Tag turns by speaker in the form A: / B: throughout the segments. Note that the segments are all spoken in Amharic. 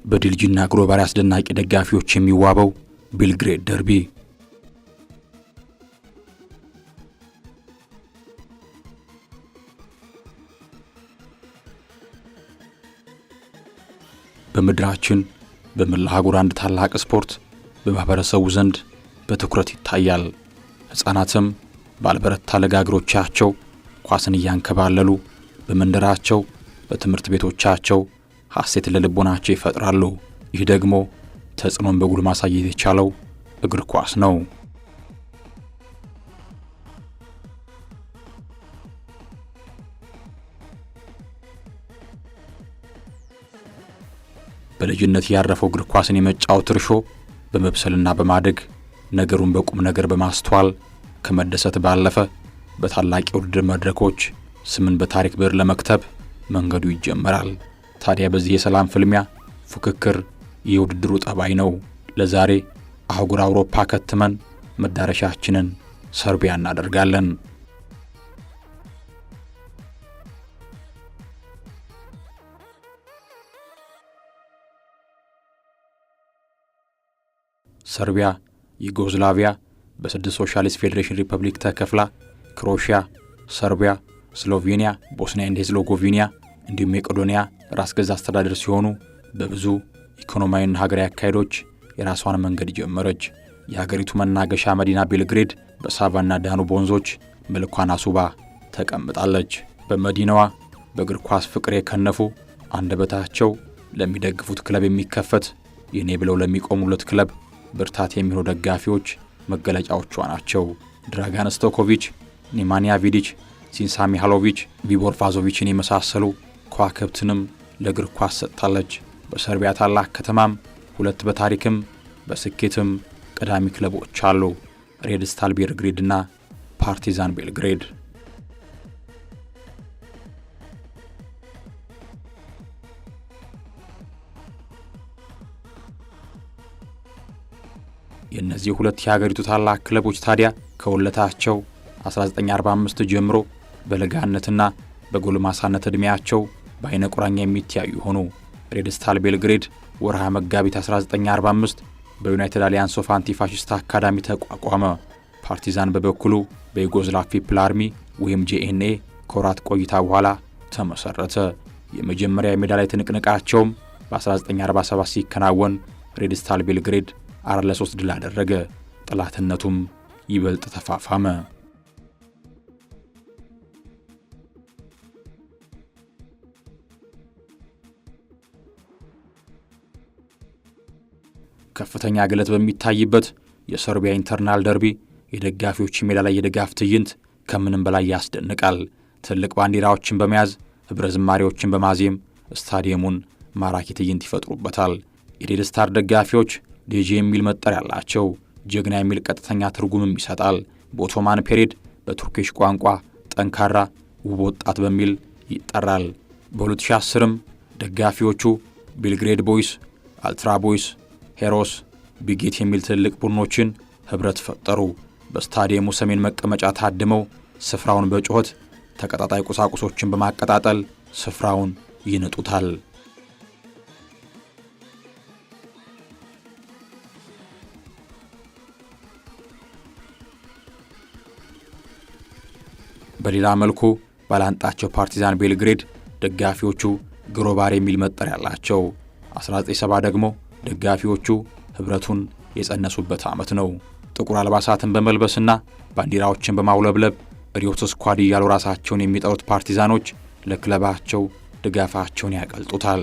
A: በድልጅና ግሎባል አስደናቂ ደጋፊዎች የሚዋበው ቤልግሬድ ደርቢ በምድራችን በመላው አህጉር አንድ ታላቅ ስፖርት በማህበረሰቡ ዘንድ በትኩረት ይታያል። ሕፃናትም ባልበረታ ለጋግሮቻቸው ኳስን እያንከባለሉ በመንደራቸው በትምህርት ቤቶቻቸው ሐሴት ለልቦናቸው ይፈጥራሉ። ይህ ደግሞ ተጽዕኖን በጉል ማሳየት የቻለው እግር ኳስ ነው። በልጅነት ያረፈው እግር ኳስን የመጫወት እርሾ በመብሰልና በማደግ ነገሩን በቁም ነገር በማስተዋል ከመደሰት ባለፈ በታላቅ የውድድር መድረኮች ስምን በታሪክ ብዕር ለመክተብ መንገዱ ይጀምራል። ታዲያ በዚህ የሰላም ፍልሚያ ፉክክር የውድድሩ ጠባይ ነው። ለዛሬ አህጉር አውሮፓ ከትመን መዳረሻችንን ሰርቢያ እናደርጋለን። ሰርቢያ ዩጎዝላቪያ በ6 ሶሻሊስት ፌዴሬሽን ሪፐብሊክ ተከፍላ ክሮኤሽያ፣ ሰርቢያ፣ ስሎቬኒያ፣ ቦስኒያ ኤንድ ሄርዘጎቪና እንዲሁም መቄዶንያ ራስ ገዝ አስተዳደር ሲሆኑ በብዙ ኢኮኖሚያዊና ሀገራዊ አካሄዶች የራሷን መንገድ ጀመረች። የሀገሪቱ መናገሻ መዲና ቤልግሬድ በሳቫና ዳኑብ ወንዞች መልኳን አስውባ ተቀምጣለች። በመዲናዋ በእግር ኳስ ፍቅር የከነፉ አንደበታቸው ለሚደግፉት ክለብ የሚከፈት የኔ ብለው ለሚቆሙለት ክለብ ብርታት የሚሆኑ ደጋፊዎች መገለጫዎቿ ናቸው። ድራጋን ስቶኮቪች፣ ኔማንያ ቪዲች፣ ሲንሳ ሚሃሎቪች፣ ቪቦር ቫዞቪችን የመሳሰሉ ከዋክብትንም ለእግር ኳስ ሰጥታለች። በሰርቢያ ታላቅ ከተማም ሁለት በታሪክም በስኬትም ቀዳሚ ክለቦች አሉ፣ ሬድ ስታር ቤልግሬድ እና ፓርቲዛን ቤልግሬድ። የእነዚህ ሁለት የሀገሪቱ ታላቅ ክለቦች ታዲያ ከውለታቸው 1945 ጀምሮ በለጋነትና በጎልማሳነት ዕድሜያቸው በአይነ ቁራኛ የሚተያዩ ሆኑ። ሬድ ስታር ቤልግሬድ ወርሃ መጋቢት 1945 በዩናይትድ አሊያንስ ኦፍ አንቲ ፋሺስት አካዳሚ ተቋቋመ። ፓርቲዛን በበኩሉ በዩጎዝላቭ ፒፕል አርሚ ወይም ጄኤንኤ ከወራት ቆይታ በኋላ ተመሰረተ። የመጀመሪያ የሜዳ ላይ ትንቅንቃቸውም በ1947 ሲከናወን ሬድ ስታር ቤልግሬድ 4-3 ድል አደረገ። ጠላትነቱም ይበልጥ ተፋፋመ። ከፍተኛ ግለት በሚታይበት የሰርቢያ ኢንተርናል ደርቢ የደጋፊዎች ሜዳ ላይ የድጋፍ ትዕይንት ከምንም በላይ ያስደንቃል። ትልቅ ባንዲራዎችን በመያዝ ህብረ ዝማሬዎችን በማዜም ስታዲየሙን ማራኪ ትዕይንት ይፈጥሩበታል። የሬድ ስታር ደጋፊዎች ዴጄ የሚል መጠሪያ ያላቸው፣ ጀግና የሚል ቀጥተኛ ትርጉምም ይሰጣል። በኦቶማን ፔሬድ በቱርኪሽ ቋንቋ ጠንካራ ውብ ወጣት በሚል ይጠራል። በ2010ም ደጋፊዎቹ ቤልግሬድ ቦይስ፣ አልትራ ቦይስ፣ ሄሮስ፣ ቢጌት የሚል ትልቅ ቡድኖችን ኅብረት ፈጠሩ። በስታዲየሙ ሰሜን መቀመጫ ታድመው ስፍራውን በጩኸት ተቀጣጣይ ቁሳቁሶችን በማቀጣጠል ስፍራውን ይንጡታል። በሌላ መልኩ ባላንጣቸው ፓርቲዛን ቤልግሬድ ደጋፊዎቹ ግሮባር የሚል መጠሪያ ያላቸው። 1970 ደግሞ ደጋፊዎቹ ኅብረቱን የጸነሱበት ዓመት ነው። ጥቁር አልባሳትን በመልበስና ባንዲራዎችን በማውለብለብ ሪዮት ስኳድ እያሉ ራሳቸውን የሚጠሩት ፓርቲዛኖች ለክለባቸው ድጋፋቸውን ያቀልጡታል።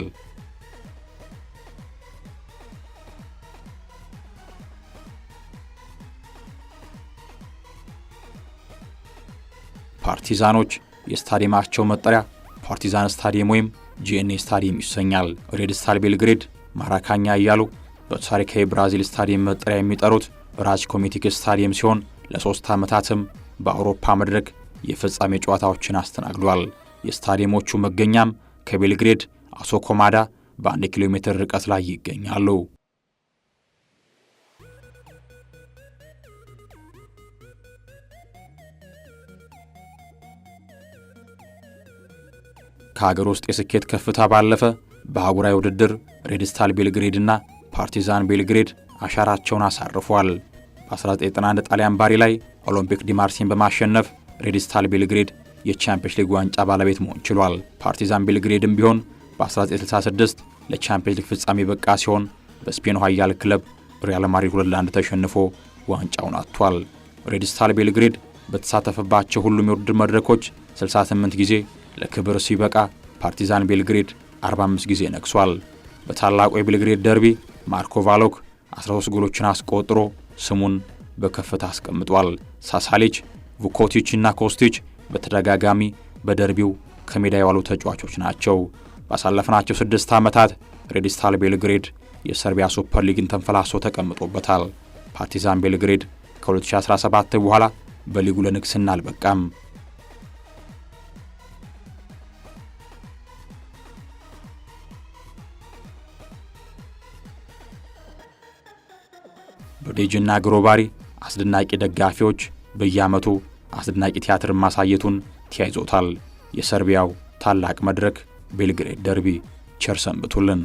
A: ፓርቲዛኖች የስታዲየማቸው መጠሪያ ፓርቲዛን ስታዲየም ወይም ጂኤንኤ ስታዲየም ይሰኛል። ሬድ ስታር ቤልግሬድ ማራካኛ እያሉ በታሪካዊ ብራዚል ስታዲየም መጠሪያ የሚጠሩት ራጅኮ ሚቲክ ስታዲየም ሲሆን ለ3 ዓመታትም በአውሮፓ መድረክ የፍጻሜ ጨዋታዎችን አስተናግዷል። የስታዲየሞቹ መገኛም ከቤልግሬድ አሶኮማዳ በ1 ኪሎ ሜትር ርቀት ላይ ይገኛሉ። ከሀገር ውስጥ የስኬት ከፍታ ባለፈ በአህጉራዊ ውድድር ሬድ ስታር ቤልግሬድ እና ፓርቲዛን ቤልግሬድ አሻራቸውን አሳርፏል። በ1991 ጣሊያን ባሪ ላይ ኦሎምፒክ ዲ ማርሴይን በማሸነፍ ሬድ ስታር ቤልግሬድ የቻምፒየንስ ሊግ ዋንጫ ባለቤት መሆን ችሏል። ፓርቲዛን ቤልግሬድም ቢሆን በ1966 ለቻምፒየንስ ሊግ ፍጻሜ በቃ ሲሆን በስፔኑ ኃያል ክለብ ሪያል ማድሪድ 2-1 ተሸንፎ ዋንጫውን አጥቷል። ሬድ ስታር ቤልግሬድ በተሳተፈባቸው ሁሉም የውድድር መድረኮች 68 ጊዜ ለክብር ሲበቃ ፓርቲዛን ቤልግሬድ 45 ጊዜ ነግሷል። በታላቁ የቤልግሬድ ደርቢ ማርኮ ቫሎክ 13 ጎሎችን አስቆጥሮ ስሙን በከፍታ አስቀምጧል። ሳሳሊች፣ vukotic እና ኮስቲች በተደጋጋሚ በደርቢው ከሜዳ የዋሉ ተጫዋቾች ናቸው። ባሳለፍናቸው 6 ዓመታት ሬድ ስታር ቤልግሬድ የሰርቢያ ሱፐር ሊግን ተንፈላሶ ተቀምጦበታል። ፓርቲዛን ቤልግሬድ ከ2017 በኋላ በሊጉ ለንግስና አልበቃም። በዴጅና ግሮባሪ አስደናቂ ደጋፊዎች በየዓመቱ አስደናቂ ቲያትር ማሳየቱን ተያይዞታል። የሰርቢያው ታላቅ መድረክ ቤልግሬድ ደርቢ ቸር ሰንብቱልን።